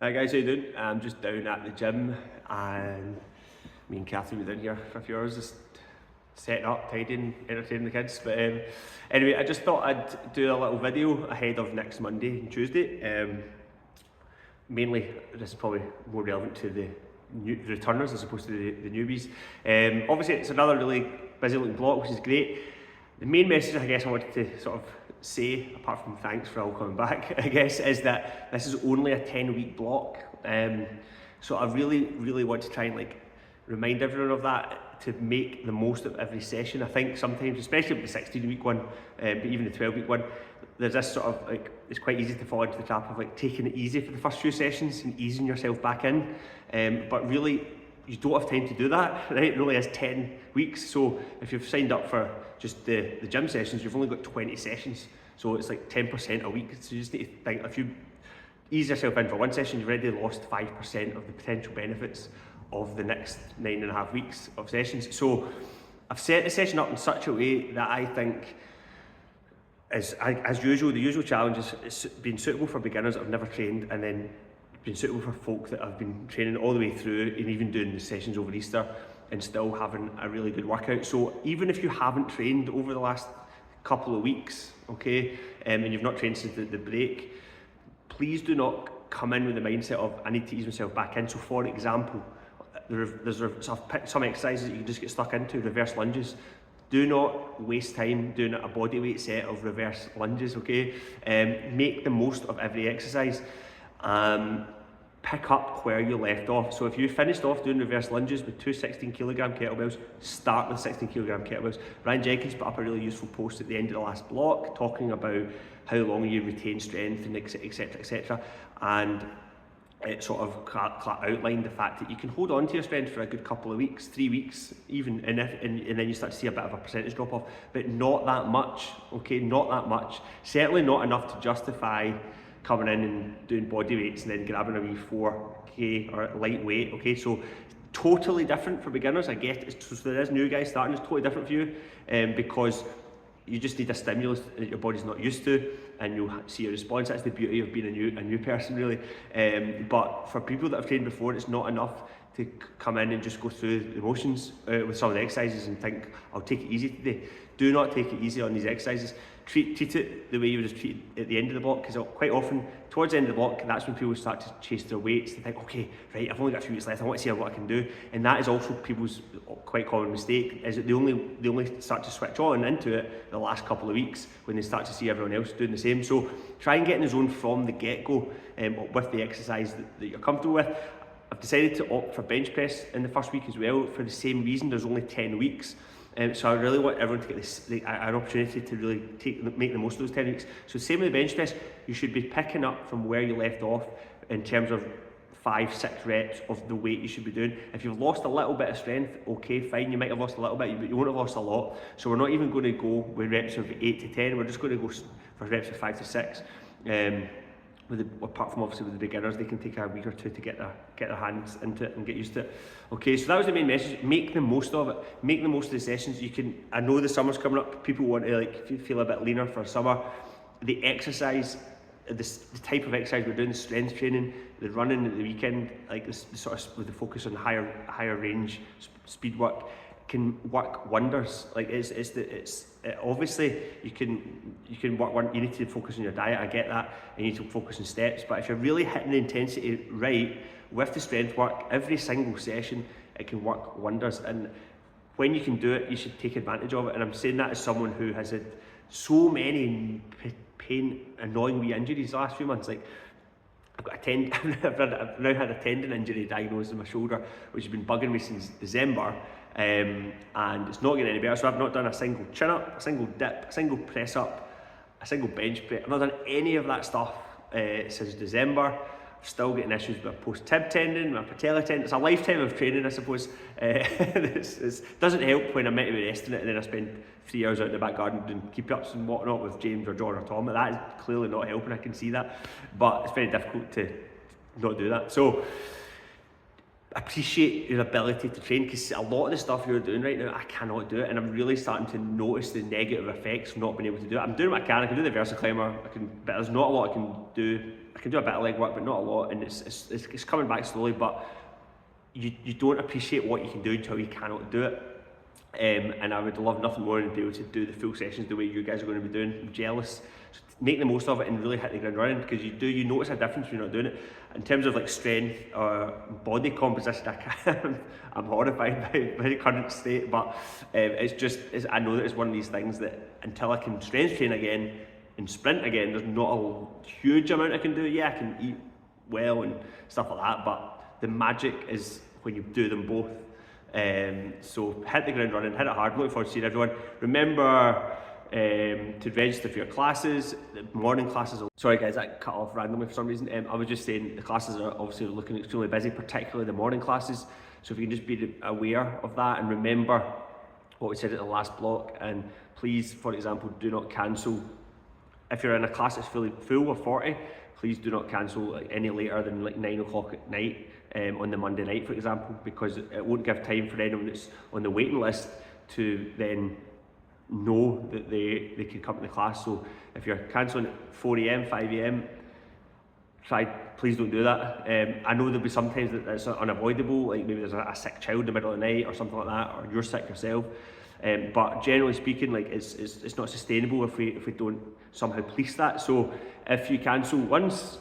Hi guys, how you doing? I'm just down at the gym and me and Catherine were down here for a few hours just setting up, tidying, entertaining the kids. But anyway, I just thought I'd do a little video ahead of next Monday and Tuesday. Mainly, this is probably more relevant to the new returners as opposed to the newbies. Obviously, it's another really busy looking block, which is great. The main message I guess I wanted to sort of say, apart from thanks for all coming back, I guess, is that this is only a 10-week block. So I really want to try and remind everyone of that, to make the most of every session. I think sometimes, especially with the 16-week one, but even the 12-week one, there's this sort of it's quite easy to fall into the trap of taking it easy for the first few sessions and easing yourself back in. But really, you don't have time to do that, right? It only has 10 weeks. So if you've signed up for just the gym sessions, you've only got 20 sessions. So it's like 10% a week. So you just need to think, if you ease yourself in for one session, you've already lost 5% of the potential benefits of the next 9.5 weeks of sessions. So I've set the session up in such a way that I think, as usual, the usual challenge is being suitable for beginners that have never trained, and then being suitable for folk that have been training all the way through and even doing the sessions over Easter and still having a really good workout. So even if you haven't trained over the last couple of weeks, okay, and you've not trained since the break, please do not come in with the mindset of, I need to ease myself back in. So for example, so I've picked some exercises that you can just get stuck into, reverse lunges. Do not waste time doing a body weight set of reverse lunges, okay? Make the most of every exercise. Pick up where you left off. So if you finished off doing reverse lunges with two 16kg kettlebells, start with 16kg kettlebells. Ryan Jenkins put up a really useful post at the end of the last block talking about how long you retain strength and etc, etc, and it sort of outlined the fact that you can hold on to your strength for a good couple of weeks, 3 weeks even, and then you start to see a bit of a percentage drop off, but not that much, okay, not that much. Certainly not enough to justify coming in and doing body weights and then grabbing a wee 4k or lightweight, okay? So totally different for beginners. I get it. So there is new guys starting, it's totally different for you, because you just need a stimulus that your body's not used to, and you'll see a response. That's the beauty of being a new person, really. But for people that have trained before, it's not enough to come in and just go through the motions with some of the exercises and think, I'll take it easy today. Do not take it easy on these exercises. Treat it the way you would have treated at the end of the block, because quite often towards the end of the block, that's when people start to chase their weights. They think, okay, right, I've only got a few weeks left, I want to see what I can do. And that is also people's quite common mistake, is that they only start to switch on into it the last couple of weeks when they start to see everyone else doing the same. So try and get in the zone from the get-go with the exercise that you're comfortable with. I've decided to opt for bench press in the first week as well, for the same reason. There's only 10 weeks. So I really want everyone to get an opportunity to really make the most of those 10 weeks. So same with the bench press, you should be picking up from where you left off in terms of 5-6 reps of the weight you should be doing. If you've lost a little bit of strength, okay, fine, you might have lost a little bit, but you won't have lost a lot. So we're not even going to go with reps of 8 to 10, we're just going to go for reps of 5 to 6. Apart from obviously with the beginners, they can take a week or two to get their hands into it and get used to it. Okay, so that was the main message. Make the most of it. Make the most of the sessions. You can. I know the summer's coming up. People want to feel a bit leaner for summer. The exercise, the type of exercise we're doing, the strength training, the running at the weekend, this sort of with the focus on higher range speed work, can work wonders. Obviously you can work one. You need to focus on your diet. I get that. You need to focus on steps. But if you're really hitting the intensity right with the strength work, every single session, it can work wonders. And when you can do it, you should take advantage of it. And I'm saying that as someone who has had so many annoying wee injuries the last few months. I've got I've now had a tendon injury diagnosed in my shoulder, which has been bugging me since December, and it's not getting any better. So I've not done a single chin up, a single dip, a single press up, a single bench press. I've not done any of that stuff since December. I'm still getting issues with my post-tib tendon, my patella tendon. It's a lifetime of training, I suppose. It doesn't help when I'm meant to be resting it and then I spend 3 hours out in the back garden doing keep-ups and whatnot with James or John or Tom. That is clearly not helping, I can see that. But it's very difficult to not do that. So appreciate your ability to train, because a lot of the stuff you're doing right now, I cannot do it, and I'm really starting to notice the negative effects of not being able to do it. I'm doing what I can do the Versa Climber, but there's not a lot I can do I can do a bit of leg work, but not a lot, and it's coming back slowly, but you don't appreciate what you can do until you cannot do it. And I would love nothing more than to be able to do the full sessions the way you guys are going to be doing. I'm jealous. So make the most of it and really hit the ground running, because you notice a difference when you're not doing it. In terms of like strength or body composition, I'm horrified by the current state, but I know that it's one of these things that until I can strength train again and sprint again, there's not a huge amount I can do. Yeah, I can eat well and stuff like that, but the magic is when you do them both. So hit the ground running, hit it hard. Looking forward to seeing everyone. Remember to register for your classes, the morning classes. Sorry guys, that cut off randomly for some reason. I was just saying the classes are obviously looking extremely busy, particularly the morning classes. So if you can just be aware of that and remember what we said at the last block, and please, for example, do not cancel. If you're in a class that's fully full or 40, please do not cancel any later than like 9 o'clock at night on the Monday night, for example, because it won't give time for anyone that's on the waiting list to then know that they can come to the class. So if you're cancelling at 4 AM, 5 AM, please don't do that. I know there'll be sometimes that it's unavoidable, like maybe there's a sick child in the middle of the night or something like that, or you're sick yourself. But generally speaking, like it's not sustainable if we don't somehow police that. So if you cancel once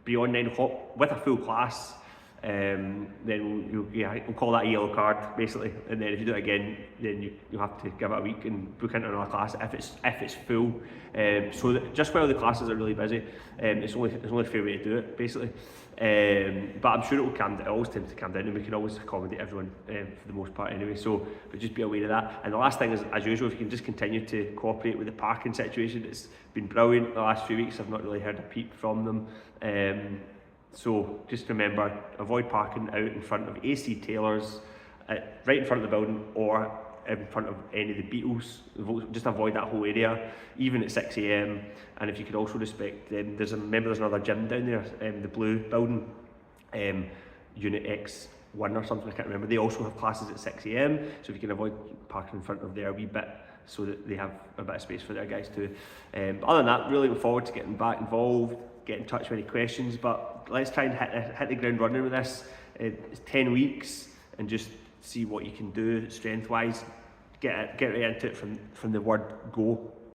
beyond 9 o'clock with a full class, then we'll call that a yellow card basically. And then if you do it again, then you have to give it a week and book into another class if it's full. So that just while the classes are really busy, it's only a fair way to do it basically. But I'm sure it always tends to calm down, and we can always accommodate everyone for the most part anyway. So, but just be aware of that. And the last thing is, as usual, if you can just continue to cooperate with the parking situation. It's been brilliant the last few weeks. I've not really heard a peep from them. So just remember, avoid parking out in front of AC Taylor's, right in front of the building, or in front of any of the Beatles. Just avoid that whole area, even at 6 AM. And if you could also respect, there's another gym down there, the blue building, Unit X1 or something, I can't remember. They also have classes at 6 AM, so if you can avoid parking in front of there a wee bit, so that they have a bit of space for their guys too. But other than that, really looking forward to getting back involved, get in touch with any questions, but let's try and hit the ground running with this. It's 10 weeks, and just see what you can do strength wise. Get right into it from the word go.